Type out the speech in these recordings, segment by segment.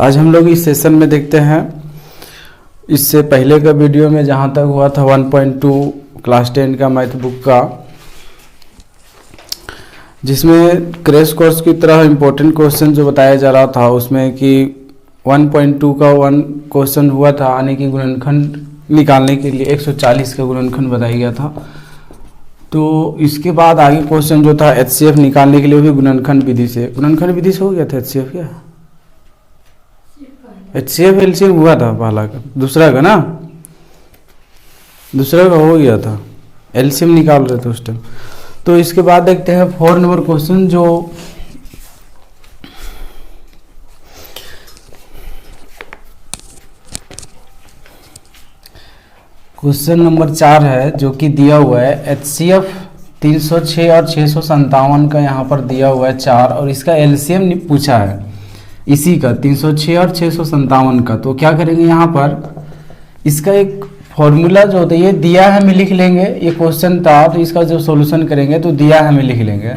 आज हम लोग इस सेशन में देखते हैं इससे पहले का वीडियो में जहाँ तक हुआ था 1.2 क्लास 10 का मैथ बुक का, जिसमें क्रैश कोर्स की तरह इम्पोर्टेंट क्वेश्चन जो बताया जा रहा था उसमें कि 1.2 का 1 क्वेश्चन हुआ था यानी कि गुणनखंड निकालने के लिए 140 का गुणनखंड बताया गया था। तो इसके बाद आगे क्वेश्चन जो था एचसीएफ निकालने के लिए भी गुणनखंड विधि से हो गया था। एचसीएफ क्या एचसीएफ एलसीएम हुआ था पहला का, दूसरा का ना, दूसरा का हो गया था, एलसीएम निकाल रहे थे उस टाइम। तो इसके बाद देखते हैं 4 नंबर क्वेश्चन जो क्वेश्चन नंबर 4 है, जो कि दिया हुआ है एचसीएफ 306 और 657 का यहाँ पर दिया हुआ है 4 और इसका एलसीएम पूछा है इसी का 306 और 657 का। तो क्या करेंगे यहाँ पर इसका एक फॉर्मूला जो होता है ये दिया है हमें लिख लेंगे, ये क्वेश्चन था तो इसका जो सॉल्यूशन करेंगे तो दिया है हमें लिख लेंगे।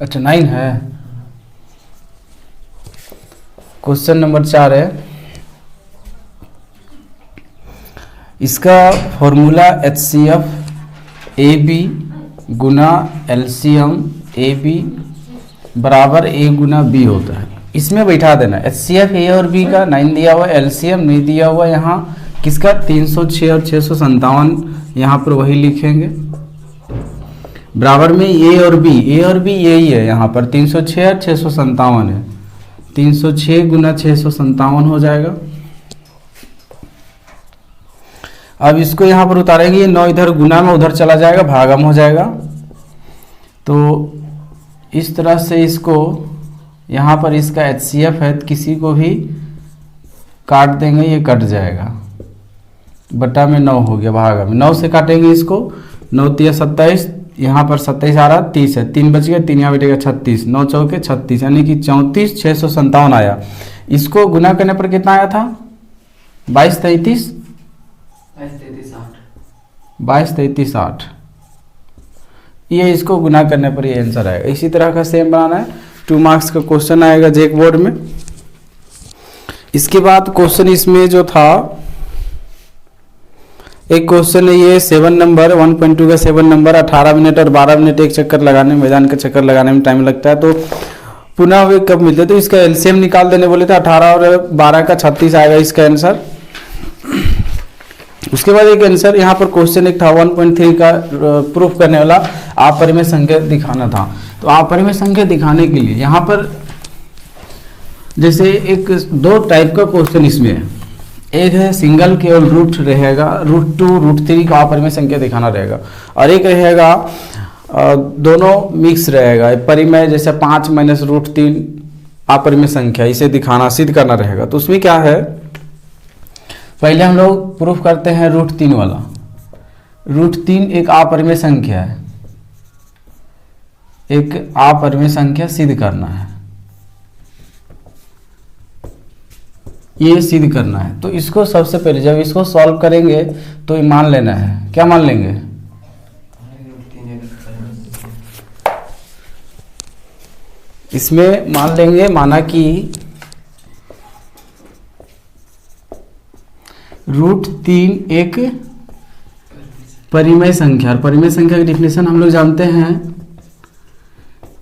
अच्छा 9 है, क्वेश्चन नंबर 4 है, इसका फॉर्मूला एचसीएफ ए बी गुना एलसीएम ए बी बराबर ए गुना बी होता है। इसमें बैठा देना एचसीएफ ए और बी का 9 दिया हुआ है, एलसीएम नहीं दिया हुआ यहाँ किसका 306 और 657 यहाँ पर वही लिखेंगे, बराबर में ए और बी यही है यहाँ पर 306 और 657 है, 306 गुना 657 हो जाएगा। अब इसको यहाँ पर उतारेंगे, ये 9 इधर गुना में उधर चला जाएगा, भागम हो जाएगा। तो इस तरह से इसको यहाँ पर इसका एचसीएफ है, किसी को भी काट देंगे ये कट जाएगा, बटा में 9 हो गया, भागा में 9 से काटेंगे इसको, 9 तिया 27, यहाँ पर 27 आ रहा 30 है, 3 बच गया, 3 यहाँ बैठेगा 36, 9 चौके 36 यानी कि 34 657 आया। इसको गुना करने पर कितना आया था 22 33 8, ये इसको गुना करने पर ये आंसर आएगा। इसी तरह का सेम बनाना है, 2 मार्क्स का क्वेश्चन आएगा जेक बोर्ड में। इसके बाद क्वेश्चन इसमें जो था एक क्वेश्चन है ये 7 नंबर 1.2 का 7 नंबर 18 मिनट और 12 मिनट एक चक्कर लगाने मैदान का चक्कर लगाने में टाइम लगता है, तो पुनः वे कब मिलते, तो इसका एलसीएम निकाल देने बोले थे, 18 और 12 का 36 आएगा इसका आंसर। उसके बाद एक आंसर यहाँ पर क्वेश्चन एक था 1.3 का प्रूफ करने वाला अपरिमेय संख्या दिखाना था। तो अपरिमेय संख्या दिखाने के लिए यहाँ पर जैसे एक 2 टाइप का क्वेश्चन इसमें है, एक है सिंगल केवल रूट रहेगा, √2 √3 का अपरिमेय संख्या दिखाना रहेगा, और एक रहेगा दोनों मिक्स रहेगा, परिमेय जैसे 5 - √3 अपरिमेय संख्या, इसे दिखाना सिद्ध करना रहेगा। तो उसमें क्या है, पहले हम लोग प्रूफ करते हैं √3 वाला। √3 एक अपरिमेय संख्या है, एक अपरिमेय संख्या सिद्ध करना है, ये सिद्ध करना है। तो इसको सबसे पहले जब इसको सॉल्व करेंगे तो मान लेना है, क्या मान लेंगे, इसमें मान लेंगे माना कि √3 एक परिमेय संख्या, और परिमेय संख्या की डिफिनेशन हम लोग जानते हैं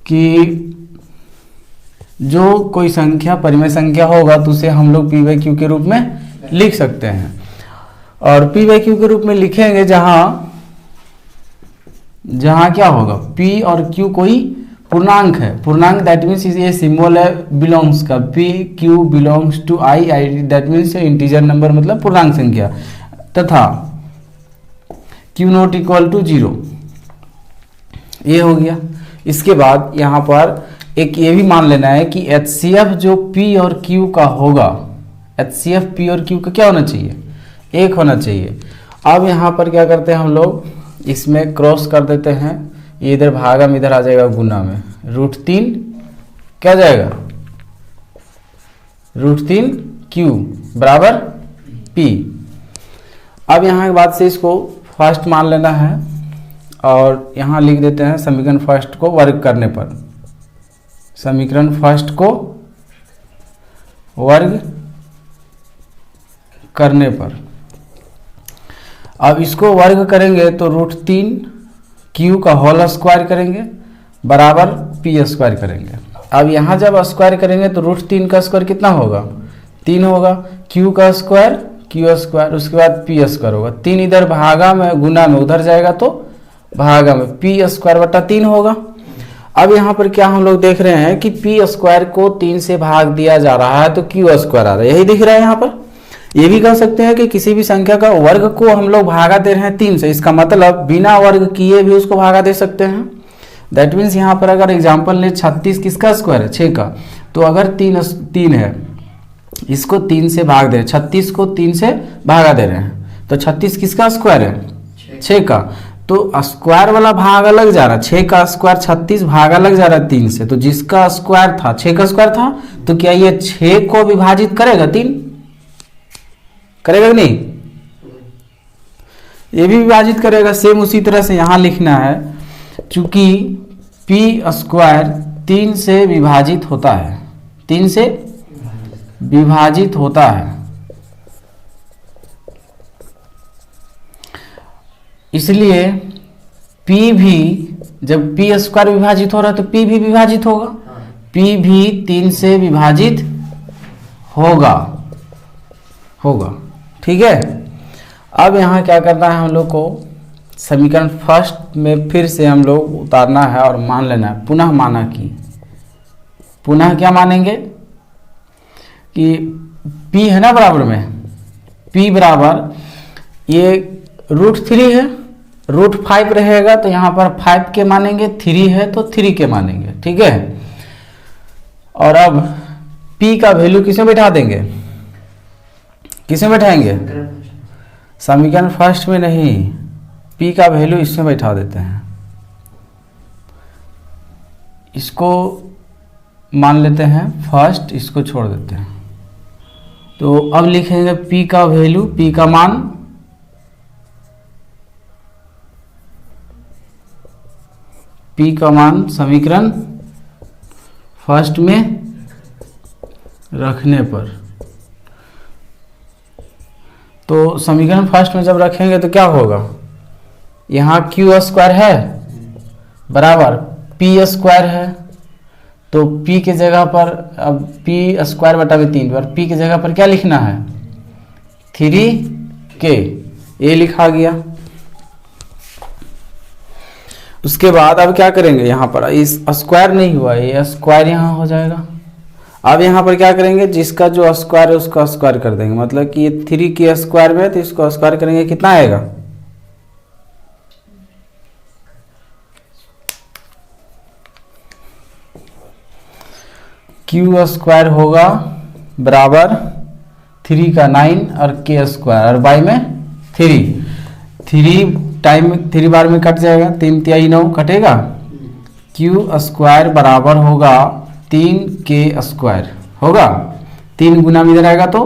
कि जो कोई संख्या परिमेय संख्या होगा तो उसे हम लोग p/q के रूप में लिख सकते हैं, और p/q के रूप में लिखेंगे जहां क्या होगा, p और q कोई पूर्णांक है, पूर्णांक दैट मीन्स ये सिंबल है बिलोंग्स का, p q belongs to i that means integer number मतलब पूर्णांक संख्या, तथा q नॉट इक्वल टू 0, ये हो गया। इसके बाद यहाँ पर एक ये भी मान लेना है कि एचसीएफ जो p और q का होगा, एचसीएफ p और q का क्या होना चाहिए, 1 होना चाहिए। अब यहाँ पर क्या करते हैं हम लोग, इसमें क्रॉस कर देते हैं, ये इधर भागम इधर आ जाएगा गुना में, √3 क्या जाएगा, √3 q बराबर p। अब यहाँ के बाद से इसको फर्स्ट मान लेना है और यहाँ लिख देते हैं समीकरण फर्स्ट को वर्ग करने पर, समीकरण फर्स्ट को वर्ग करने पर। अब इसको वर्ग करेंगे तो √3 क्यू का होल स्क्वायर करेंगे बराबर पी स्क्वायर करेंगे। अब यहाँ जब स्क्वायर करेंगे तो √3 का स्क्वायर कितना होगा 3 होगा, क्यू का स्क्वायर क्यू स्क्वायर, उसके बाद पी स्क्वायर होगा। 3 इधर भागा में गुना में उधर जाएगा तो भागा में पी स्क्वायर बटा 3 होगा। अब यहाँ पर क्या हम लोग देख रहे हैं कि पी स्क्वायर को 3 से भाग दिया जा रहा है तो क्यू स्क्वायर आ रहा है, यही दिख रहा है यहाँ पर। ये भी कह सकते हैं कि किसी भी संख्या का वर्ग को हम लोग भागा दे रहे हैं 3 से, इसका मतलब बिना वर्ग किए भी उसको भागा दे सकते हैं। दैट मीन्स यहाँ पर अगर एग्जाम्पल ले 36 किसका स्क्वायर है 6 का, तो अगर 3 है इसको 3 से भाग दे, 36 को 3 से भागा दे रहे हैं तो 36 किसका स्क्वायर है 6 का, तो स्क्वायर वाला भाग अलग जा रहा है, 6 का स्क्वायर 36 भाग अलग जा रहा है 3 से, तो जिसका स्क्वायर था 6 का स्क्वायर था तो क्या ये 6 को विभाजित करेगा 3 करेगा कि नहीं, ये भी विभाजित करेगा। सेम उसी तरह से यहां लिखना है, चूंकि पी स्क्वायर 3 से विभाजित होता है, 3 से विभाजित होता है, इसलिए P भी जब पी स्क्वायर विभाजित हो रहा है तो P भी विभाजित होगा, P भी 3 से विभाजित होगा। ठीक है। अब यहाँ क्या करना है हम लोग को, समीकरण फर्स्ट में फिर से हम लोग उतारना है और मान लेना है, पुनः माना कि, पुनः क्या मानेंगे कि P है ना बराबर में, P बराबर ये √3 है, √5 रहेगा तो यहाँ पर 5 के मानेंगे, 3 है तो 3 के मानेंगे। ठीक है। और अब P का वैल्यू किसमें बैठा देंगे, किसमें बैठाएंगे, समीकरण फर्स्ट में नहीं, P का वैल्यू इसमें बैठा देते हैं, इसको मान लेते हैं फर्स्ट, इसको छोड़ देते हैं। तो अब लिखेंगे P का वैल्यू, P का मान P का मान समीकरण फर्स्ट में रखने पर, तो समीकरण फर्स्ट में जब रखेंगे तो क्या होगा, यहाँ क्यू स्क्वायर है बराबर पी स्क्वायर है, तो P के जगह पर अब पी स्क्वायर बटा 3 बार P के जगह पर क्या लिखना है 3k, ये लिखा गया। उसके बाद अब क्या करेंगे, यहाँ पर इस स्क्वायर नहीं हुआ, ये स्क्वायर यहाँ हो जाएगा। अब यहाँ पर क्या करेंगे, जिसका जो स्क्वायर है उसका स्क्वायर कर देंगे, मतलब कि ये 3 के स्क्वायर में तो इसको स्क्वायर करेंगे, कितना आएगा क्यू स्क्वायर होगा बराबर 3 का 9 और के स्क्वायर और बाई में 3 टाइम 3 बार में कट जाएगा, 3 तिहाई 9 कटेगा, क्यू स्क्वायर बराबर होगा 3 के स्क्वायर होगा, 3 गुना में इधर आएगा तो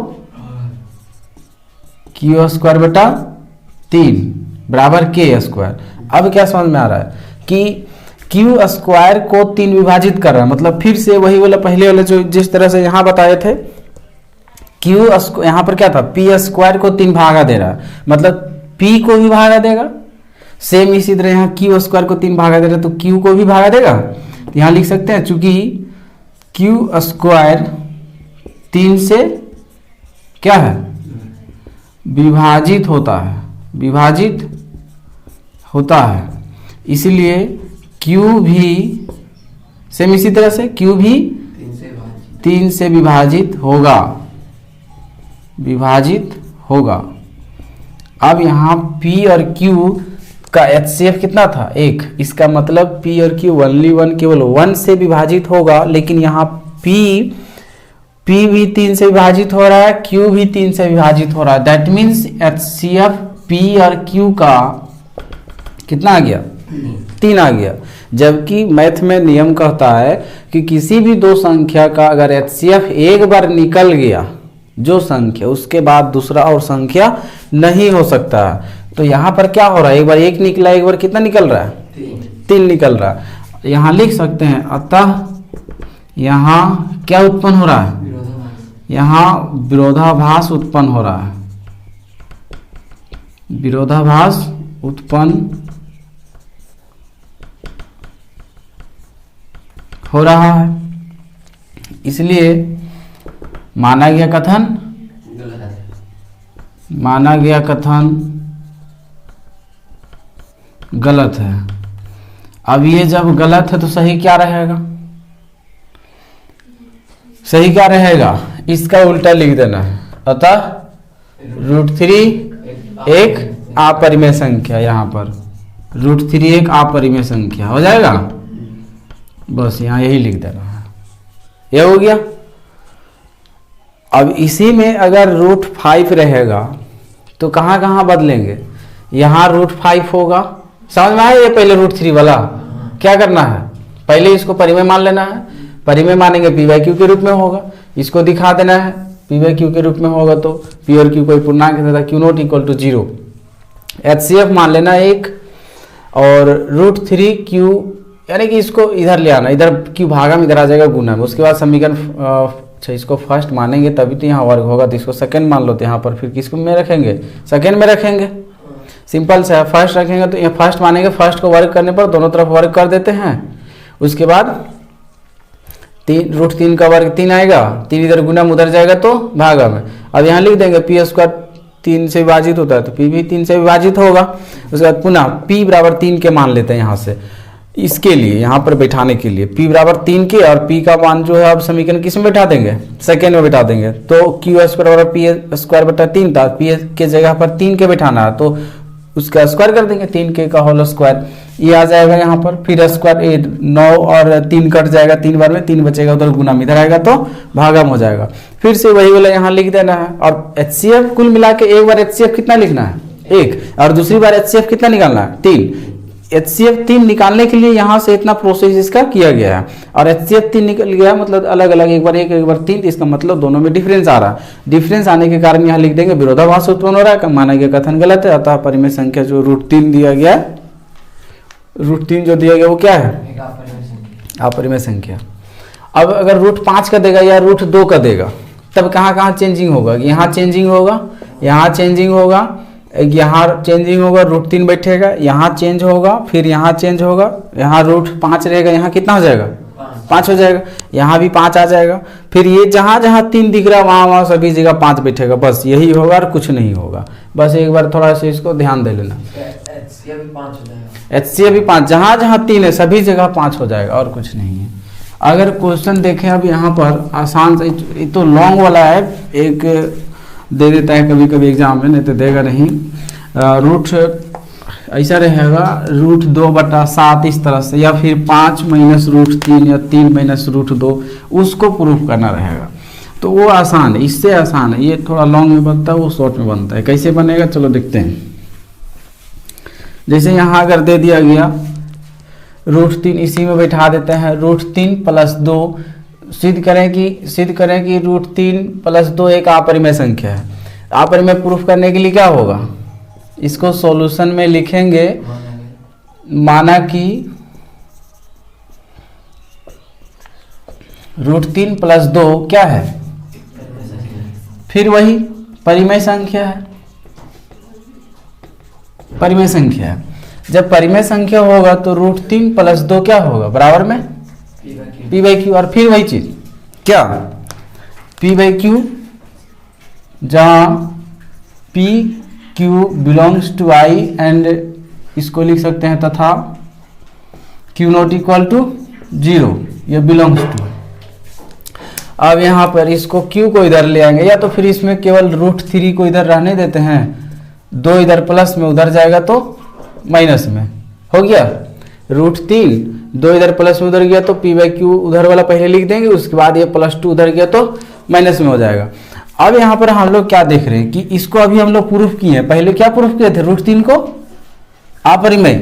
क्यू स्क्वायर बटा 3 बराबर के स्क्वायर। अब क्या समझ में आ रहा है कि क्यू स्क्वायर को 3 विभाजित कर रहा है, मतलब फिर से वही वाला पहले वाले जो जिस तरह से यहां बताए थे, क्यू यहां पर क्या था पी स्क्वायर को 3 भागा दे रहा है, मतलब पी को भी भागा देगा, सेम इसी तरह यहाँ क्यू स्क्वायर को 3 भागा दे रहा है तो क्यू को भी भागा देगा। तो यहाँ लिख सकते हैं चूंकि क्यू स्क्वायर 3 से क्या है विभाजित होता है, इसलिए क्यू भी सेम इसी तरह से क्यू भी 3 से विभाजित होगा। अब यहाँ P और Q का HCF कितना था 1, इसका मतलब P और Q ओनली 1 केवल 1 से विभाजित होगा, लेकिन यहाँ P भी 3 से विभाजित हो रहा है, Q भी 3 से विभाजित हो रहा है। दैट मीन्स HCF P और Q का कितना आ गया 3 आ गया। जबकि मैथ में नियम कहता है कि किसी भी दो संख्या का अगर HCF एक बार निकल गया जो संख्या, उसके बाद दूसरा और संख्या नहीं हो सकता। तो यहाँ पर क्या हो रहा है, एक बार 1 निकला, एक बार कितना निकल रहा है, 3 निकल रहा है। यहाँ लिख सकते हैं अतः यहाँ क्या उत्पन्न हो रहा है, यहाँ विरोधाभास उत्पन्न हो रहा है, विरोधाभास उत्पन्न हो रहा है, इसलिए माना गया कथन गलत है। अब ये जब गलत है तो सही क्या रहेगा, सही क्या रहेगा, इसका उल्टा लिख देना है। अतः √3 एक अपरिमेय संख्या, यहाँ पर √3 एक अपरिमेय संख्या हो जाएगा, बस यहाँ यही लिख देना है, ये हो गया। अब इसी में अगर √5 रहेगा तो कहाँ कहाँ बदलेंगे, यहाँ √5 होगा, समझ में आया। ये पहले √3 वाला क्या करना है, पहले इसको परिमेय मान लेना है, परिमेय मानेंगे p/q के रूप में होगा, इसको दिखा देना है p/q के रूप में होगा, तो p और q कोई पूर्णांक है तथा q0 = 0। HCF मान लेना 1 और √3q, यानी कि इसको इधर ले आना, इधर q भागा में इधर आ जाएगा गुना में, उसके बाद समीकरण अच्छा इसको फर्स्ट मानेंगे तभी तो यहाँ वर्ग होगा, तो इसको सेकंड मान लो, तो यहाँ पर फिर किसको में रखेंगे, सेकंड में रखेंगे, सिंपल सा है। फर्स्ट रखेंगे तो ये फर्स्ट मानेंगे, फर्स्ट को वर्ग करने पर दोनों तरफ वर्ग कर देते हैं, उसके बाद √3 का वर्ग 3 आएगा, 3 इधर गुना में उधर जाएगा तो भागा में। अब यहाँ लिख देंगे p² 3 से विभाजित होता है तो p भी 3 से विभाजित होगा, उसके बाद पुनः p = 3 के मान लेते हैं यहाँ से, इसके लिए यहाँ पर बैठाने के लिए p = 3 के, और p का मान जो है अब समीकरण किस में बैठा देंगे, सेकेंड में बैठा देंगे। तो q² = p² 3 था, p के जगह पर 3 के बैठाना है तो उसका स्क्वायर कर देंगे, 3k का होल स्क्वायर, ये आ जाएगा यहाँ पर, फिर स्क्वायर 9 और 3 कट जाएगा, 3 बार में 3 बचेगा, उधर गुना में इधर आएगा तो भागम हो जाएगा, फिर से वही वाला यहाँ लिख देना है। और HCF कुल मिला के एक बार HCF कितना लिखना है, 1, और दूसरी बार HCF कितना निकालना है, 3। HCF 3 निकालने के लिए यहाँ से इतना प्रोसेस इसका किया गया है, और HCF 3 निकल गया मतलब अलग अलग, एक बार 1 एक बार 3, इसका मतलब दोनों में डिफरेंस आ रहा है। डिफरेंस आने के कारण यहाँ लिख देंगे विरोधाभास उत्पन्न हो रहा है, माना गया कथन गलत है, अतः परिमेय संख्या जो √3 दिया गया, √3 जो दिया गया वो क्या है, अपरिमेय संख्या। अब अगर √5 का देगा या √2 का देगा तब कहाँ कहाँ चेंजिंग होगा, यहाँ चेंजिंग होगा, यहाँ चेंजिंग होगा, यहाँ चेंजिंग होगा, √3 बैठेगा, यहाँ चेंज होगा, फिर यहाँ चेंज होगा, यहाँ √5 रहेगा, यहाँ कितना हो जाएगा, 5 हो जाएगा, यहाँ भी 5 आ जाएगा, फिर ये जहाँ जहाँ 3 दिख रहा है वहाँ वहाँ सभी जगह 5 बैठेगा, बस यही होगा और कुछ नहीं होगा। बस एक बार थोड़ा सा इसको ध्यान दे लेना, HCF भी 5, जहाँ जहाँ 3 है सभी जगह 5 हो जाएगा और कुछ नहीं है। अगर क्वेश्चन देखें अब यहाँ पर आसान से, तो लॉन्ग वाला है, एक दे देता है कभी कभी एग्जाम में, नहीं तो देगा नहीं। रूट ऐसा रहेगा √2/7 इस तरह से, या फिर 5 - √3 या 3 - √2, उसको प्रूफ करना रहेगा, तो वो आसान है, इससे आसान है। ये थोड़ा लॉन्ग में बनता है, वो शॉर्ट में बनता है। कैसे बनेगा चलो देखते हैं। जैसे यहाँ अगर दे दिया गया √3, इसी में बैठा देते हैं, √3 + 2 सिद्ध करें कि √3 + 2 एक अपरिमेय संख्या है। अपरिमेय प्रूफ करने के लिए क्या होगा, इसको सॉल्यूशन में लिखेंगे, माना कि √3 + 2 क्या है, फिर वही परिमेय संख्या है, परिमेय संख्या है। जब परिमेय संख्या होगा तो √3 + 2 क्या होगा, बराबर में p/q, और फिर वही चीज क्या, p/q, जहाँ p/q belongs to I and इसको लिख सकते हैं तथा q0 = 0, ये बिलोंग्स टू। अब यहाँ पर इसको q को इधर ले आएंगे, या तो फिर इसमें केवल √3 को इधर रहने देते हैं, 2 इधर प्लस में उधर जाएगा तो माइनस में हो गया, √3, 2 इधर प्लस में उधर गया तो p/q उधर वाला पहले लिख देंगे, उसके बाद ये +2 उधर गया तो माइनस में हो जाएगा। अब यहाँ पर हम लोग क्या देख रहे हैं कि इसको अभी हम लोग प्रूफ किए हैं, पहले क्या प्रूफ किए थे, √3 को अपरिमेय,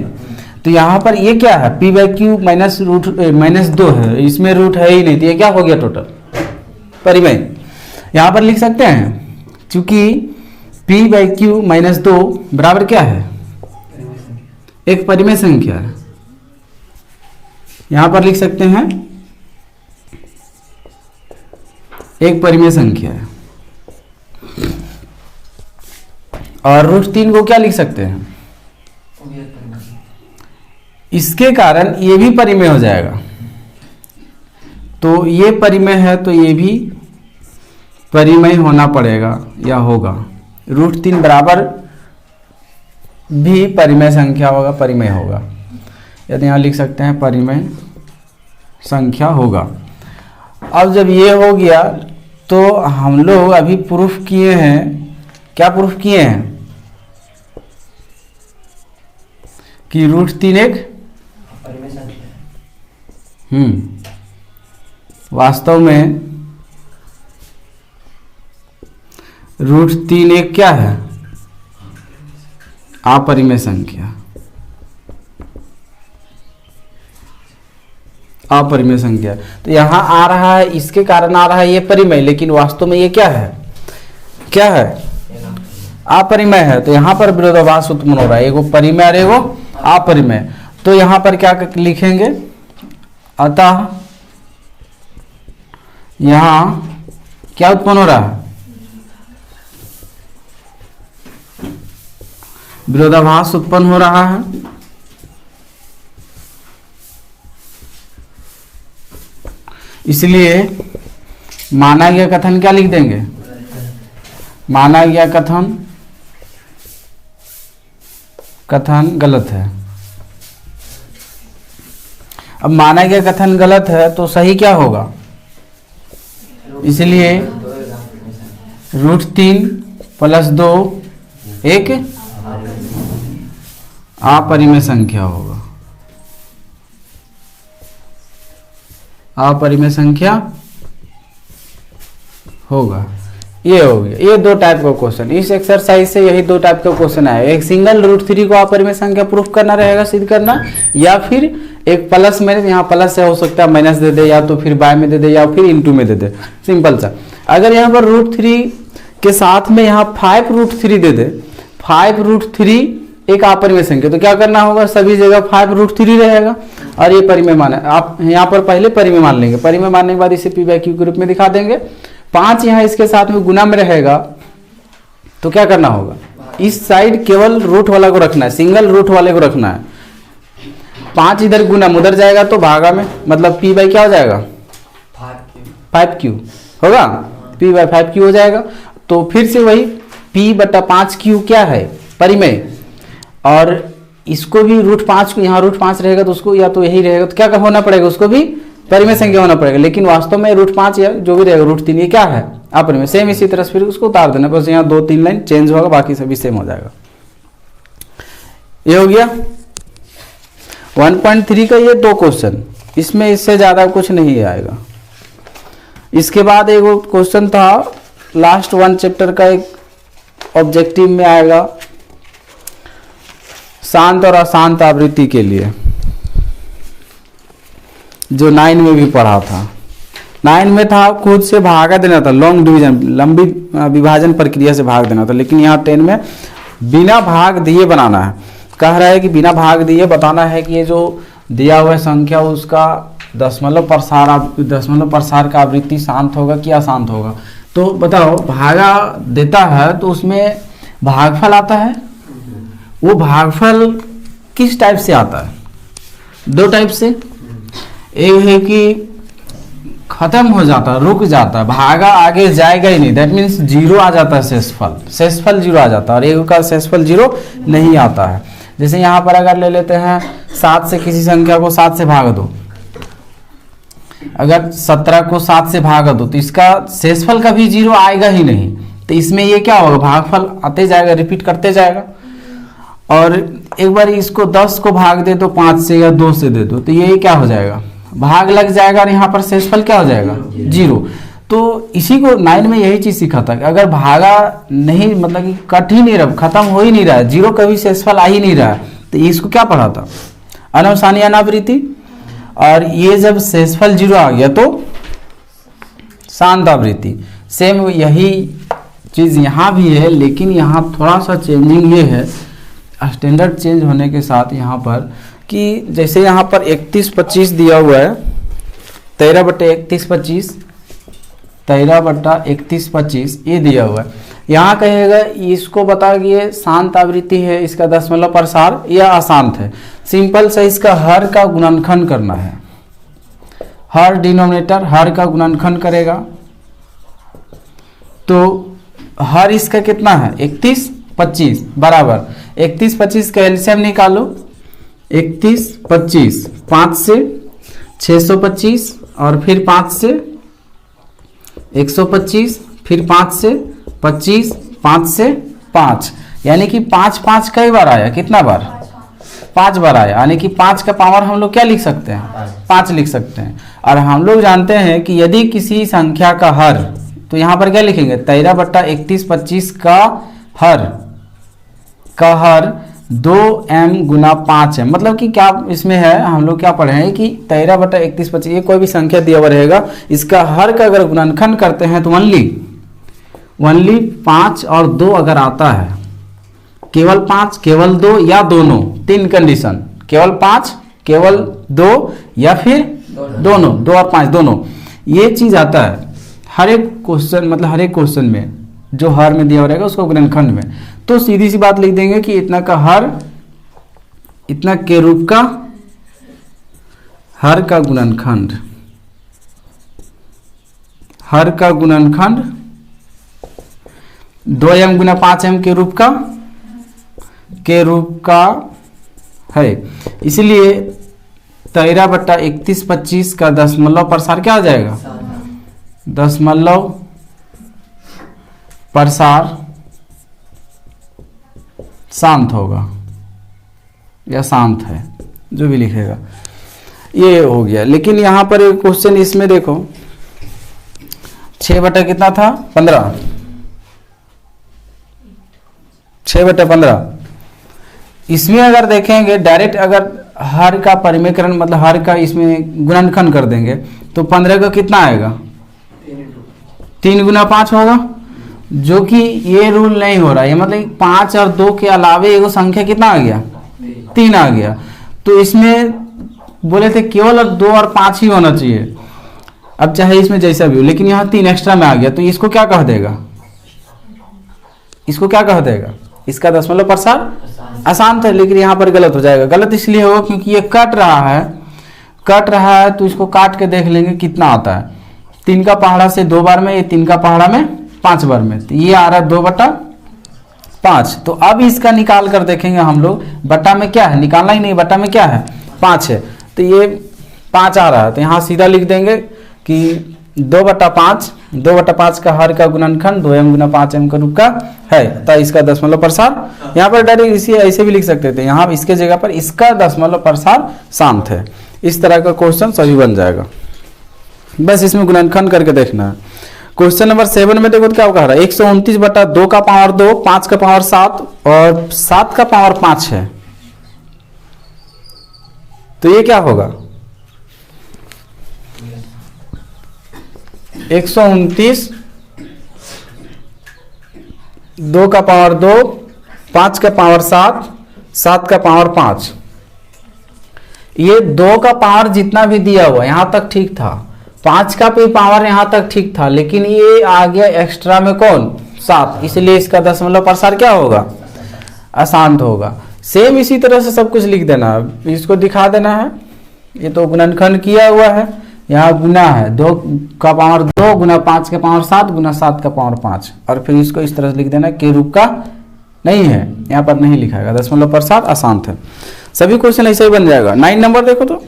तो यहाँ पर ये क्या है, p/q -2 है, इसमें रूट है ही नहीं, तो ये क्या हो गया टोटल परिमेय। यहाँ पर लिख सकते हैं, क्योंकि p/q माइनस 2 बराबर क्या है? एक परिमेय संख्या है। यहां पर लिख सकते हैं एक परिमेय संख्या है। और √3 को क्या लिख सकते हैं? इसके कारण ये भी परिमेय हो जाएगा। तो ये परिमेय है तो ये भी परिमेय होना पड़ेगा या होगा। √3 बराबर भी परिमेय संख्या होगा, परिमेय होगा। यदि यहाँ लिख सकते हैं परिमेय संख्या होगा। अब जब ये हो गया तो हम लोग अभी प्रूफ किए हैं, क्या प्रूफ किए हैं? कि √3 एक परिमेय संख्या है। वास्तव में √3 एक क्या है? अपरिमेय संख्या, अपरिमेय संख्या। तो यहां आ रहा है, इसके कारण आ रहा है ये परिमेय, लेकिन वास्तव में ये क्या है? क्या है? अपरिमेय है। तो यहां पर विरोधाभास उत्पन्न हो रहा है, एगो परिमेय और एगो अपरिमेय। तो यहां पर क्या लिखेंगे? अतः यहां क्या उत्पन्न हो रहा है? विरोधाभास उत्पन्न हो रहा है। इसलिए माना गया कथन क्या लिख देंगे? माना गया कथन गलत है। अब माना गया कथन गलत है तो सही क्या होगा? इसलिए √3 + 2 एक अपरिमेय संख्या होगा। अपरिमेय संख्या होगा। ये हो गया। ये दो टाइप का क्वेश्चन, इस एक्सरसाइज से यही दो टाइप का क्वेश्चन आया। एक सिंगल √3 को अपरिमेय संख्या प्रूफ करना रहेगा, सिद्ध करना, या फिर एक प्लस में, यहाँ प्लस से हो सकता है माइनस दे दे, या तो फिर बाय में दे दे, या फिर इनटू में दे दे, सिंपल सा। अगर यहाँ पर √3 के साथ में यहाँ 5√3 दे दे, 5√3 एक अपरिमेय संख्या, तो क्या करना होगा? सभी जगह 5√3 रहेगा और ये परिमेय माना। आप यहाँ पर पहले परिमेय मान लेंगे, परिमेय मानने के बाद इसे p/q के रूप में दिखा देंगे। 5 यहाँ इसके साथ में गुना में रहेगा, तो क्या करना होगा? इस साइड केवल रूट वाला को रखना है, सिंगल रूट वाले को रखना है। 5 इधर गुना में उधर जाएगा तो भागा में, मतलब p/ क्या हो जाएगा? 5q होगा, p/5q हो जाएगा। तो फिर से वही p/5q क्या है? परिमेय। और इसको भी √5 को, यहाँ √5 रहेगा तो उसको, या तो यही रहेगा तो क्या होना पड़ेगा? उसको भी परिमेय संख्या होना पड़ेगा। लेकिन वास्तव में √5 या जो भी रहेगा √3 ये क्या है? अपरिमेय। सेम इसी तरह से फिर उसको उतार देना, बस यहाँ 2-3 लाइन चेंज होगा, बाकी सभी सेम हो जाएगा। ये हो गया 1.3 का ये 2 क्वेश्चन, इसमें इससे ज्यादा कुछ नहीं आएगा। इसके बाद एक क्वेश्चन था लास्ट 1 चैप्टर का, एक ऑब्जेक्टिव में आएगा शांत और अशांत आवृत्ति के लिए, जो 9 में भी पढ़ा था। 9 में था खुद से भागा देना था, लॉन्ग डिवीजन, लंबी विभाजन प्रक्रिया से भाग देना था। लेकिन यहाँ 10 में बिना भाग दिए बनाना है। कह रहा है कि बिना भाग दिए बताना है कि ये जो दिया हुआ संख्या उसका दशमलव प्रसार का आवृत्ति शांत होगा कि अशांत होगा। तो बताओ, भागा देता है तो उसमें भागफल आता है। वो भागफल किस टाइप से आता है? 2 टाइप से। एक है कि खत्म हो जाता है, रुक जाता है, भागा आगे जाएगा ही नहीं, दैट मीन्स 0 आ जाता है, शेषफल 0 आ जाता है। और एक का शेषफल 0 नहीं आता है। जैसे यहाँ पर अगर ले लेते हैं 7 से किसी संख्या को 7 से भाग दो, अगर 17 को 7 से भाग दो तो इसका शेषफल कभी 0 आएगा ही नहीं। तो इसमें ये क्या होगा? भागफल आते जाएगा, रिपीट करते जाएगा। और एक बार इसको 10 को भाग दे तो 5 से या 2 से दे दो, तो ये क्या हो जाएगा? भाग लग जाएगा और यहाँ पर शेषफल क्या हो जाएगा? 0। तो इसी को 9 में यही चीज सीखा था कि अगर भागा नहीं, मतलब कि कट ही नहीं रहा, खत्म हो ही नहीं रहा है, 0 कभी शेषफल आ ही नहीं रहा है, तो इसको क्या पढ़ा था? अनवसानी अनावृत्ति। और ये जब शेषफल 0 आ गया तो शांत आवृत्ति। सेम यही चीज़ यहाँ भी है, लेकिन यहाँ थोड़ा सा चेंजिंग ये है, स्टैंडर्ड चेंज होने के साथ यहाँ पर कि जैसे यहाँ पर 31-25 दिया हुआ है, 13/31-25, 13/31-25 ये दिया हुआ है। यहाँ कहेगा इसको बता कि ये शांत आवृत्ति है, इसका दशमलव प्रसार या अशांत है। सिंपल से इसका हर का गुणनखंड करना है, हर डिनोमिनेटर हर का गुणनखंड करेगा तो हर इसका कितना है 31-25 बराबर 31-25 का एलसीएम निकालो। 31-25 5 से 625 और फिर 5 से 125 फिर 5 से 25 5 से 5 यानी कि 5 कई बार आया, कितना बार 5 बार आया, यानी कि 5 का पावर हम लोग क्या लिख सकते हैं 5 लिख सकते हैं। और हम लोग जानते हैं कि यदि किसी संख्या का हर, तो यहाँ पर क्या लिखेंगे 13/31-25 का हर 2m गुना 5 है। मतलब कि क्या इसमें है, हम लोग क्या पढ़े हैं कि 13/31-25 ये कोई भी संख्या दिया हुआ रहेगा, इसका हर का अगर गुणनखंड करते हैं तो ओनली 5 और 2 अगर आता है, केवल 5 केवल 2 या दोनों, 3 कंडीशन, केवल 5 केवल 2 या फिर दोनों 2 और 5 दोनों, ये चीज आता है हर एक क्वेश्चन, मतलब हर एक क्वेश्चन में जो हर में दिया हुआ रहेगा उसको गुणनखंड में। तो सीधी सी बात लिख देंगे कि इतना का हर, इतना के रूप का हर का गुणनखंड, हर का गुणनखंड 2m गुना 5m के रूप का है। इसलिए 13/31-25 का दशमलव प्रसार क्या आ जाएगा, दशमलव प्रसार शांत होगा या शांत है, जो भी लिखेगा ये हो गया। लेकिन यहाँ पर एक क्वेश्चन इसमें देखो 6 कितना था 15, 6/15। इसमें अगर देखेंगे डायरेक्ट अगर हर का परिमेयकरण मतलब हर का इसमें गुणनखंड कर देंगे तो 15 का कितना आएगा 3 गुना 5 होगा, जो कि ये रूल नहीं हो रहा है। मतलब 5 और 2 के अलावे एगो संख्या कितना आ गया 3 आ गया। तो इसमें बोले थे केवल 2 और 5 ही होना चाहिए, अब चाहे इसमें जैसा भी हो, लेकिन यहाँ 3 एक्स्ट्रा में आ गया तो इसको क्या कह देगा, इसको क्या कह देगा, इसका दशमलव प्रसार अशांत है। लेकिन यहाँ पर गलत हो जाएगा। गलत इसलिए होगा क्योंकि ये कट रहा है तो इसको काट के देख लेंगे कितना आता है। 3 का पहाड़ा से 2 बार में, ये 3 का पहाड़ा में 5 बार में, तो ये आ रहा है 2/5। तो अब इसका निकाल कर देखेंगे हम लोग, बटा में क्या है, निकालना ही नहीं, बटा में क्या है 5 है, तो ये 5 आ रहा है। तो यहाँ सीधा लिख देंगे कि 2/5 का हर का गुणनखंड 2m गुना 5m का रूप का है, तो इसका दशमलव प्रसार यहाँ पर डायरेक्ट इसी ऐसे भी लिख सकते थे, यहाँ इसके जगह पर इसका दशमलव प्रसार शांत है। इस तरह का क्वेश्चन सभी बन जाएगा, बस इसमें गुणनखंड करके देखना है। क्वेश्चन नंबर 7 में देखो तो क्या कह रहा है 129/2 का पावर 2, 5 का पावर 7 और 7 का पावर 5 है, तो ये क्या होगा 129 2 का पावर 2, 5 का पावर 7, 7 का पावर 5। ये 2 का पावर जितना भी दिया हुआ यहां तक ठीक था, 5 का भी पावर यहां तक ठीक था, लेकिन ये आ गया एक्स्ट्रा में कौन 7, इसलिए इसका दशमलव प्रसार क्या होगा अशांत होगा। सेम इसी तरह से सब कुछ लिख देना है, इसको दिखा देना है। ये तो गुणनखंड किया हुआ है, यहाँ गुना है 2 का पावर 2 गुना 5 का पावर 7 गुना 7 का पावर 5, और फिर इसको इस तरह से लिख देना के रूप का नहीं है, यहाँ पर नहीं लिखा है, दशमलव प्रसार अशांत है। सभी क्वेश्चन ऐसे ही बन जाएगा। 9 नंबर देखो तो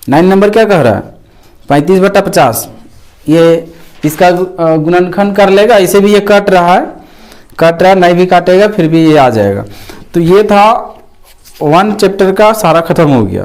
9 नंबर क्या कह रहा है 35/50, ये इसका गुणनखंड कर लेगा, इसे भी ये कट रहा है नहीं भी काटेगा फिर भी ये आ जाएगा। तो ये था 1 चैप्टर का सारा खत्म हो गया।